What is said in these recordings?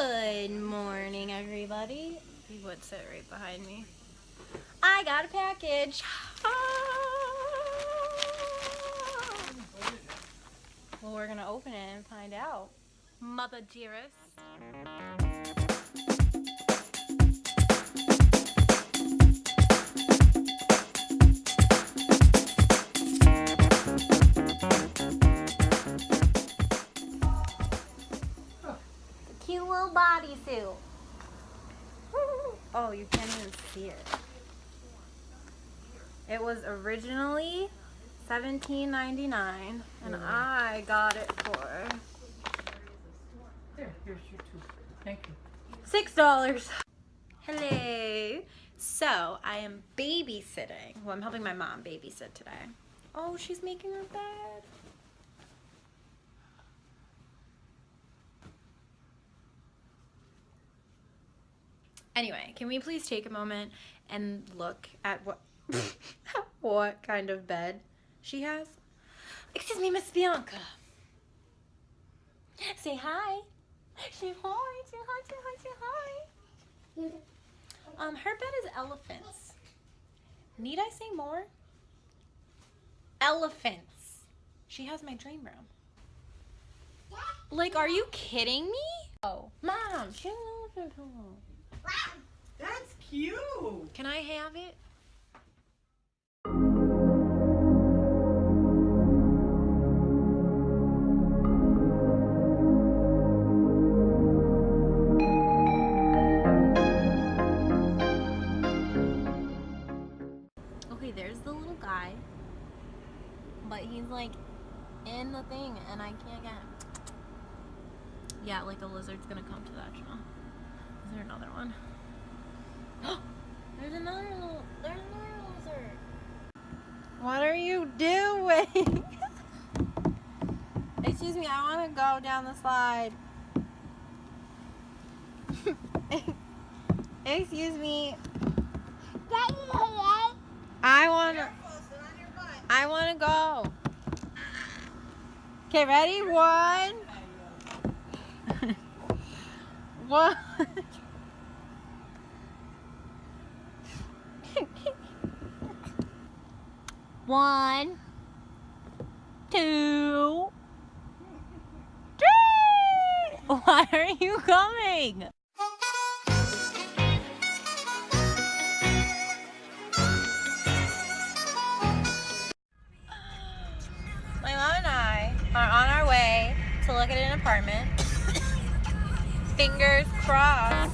Good morning, everybody. He would sit right behind me. I got a package. Well, we're gonna open it and find out. Mother dearest. Cute little bodysuit. Oh, you can't even see it. It was originally $17.99, and I got it for Here's your two. Thank you. $6. Hello. So I am babysitting. Well, I'm helping my mom babysit today. Oh, she's making her bed. Anyway, can we please take a moment and look at what kind of bed she has? Excuse me, Miss Bianca. Say hi. Say hi. Say hi. Say hi. Say hi. Her bed is elephants. Need I say more? Elephants. She has my dream room. Like, are you kidding me? Oh, Mom, she has an elephant pillow. That's cute. Can I have it? Okay, there's the little guy, but he's like in the thing and I can't get him. Yeah, like a lizard's gonna come to that shell. Is there another one? There's another lizard. What are you doing? Excuse me, I want to go down the slide. Excuse me. I want to go. Okay, ready? One. One. One, two, three. Why are you coming? My mom and I are on our way to look at an apartment. Fingers crossed.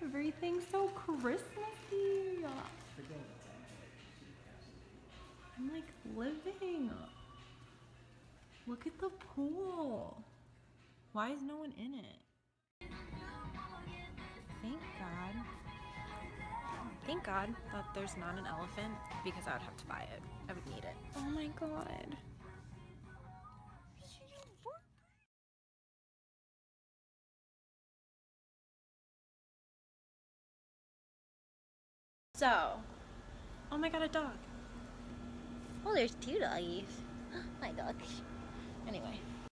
Everything's so Christmassy. I'm like living. Look at the pool. Why is no one in it? Thank God. Thank God that there's not an elephant because I would have to buy it. I would need it. Oh my God. So, oh my God, a dog. Oh, there's two doggies. My dog. Anyway.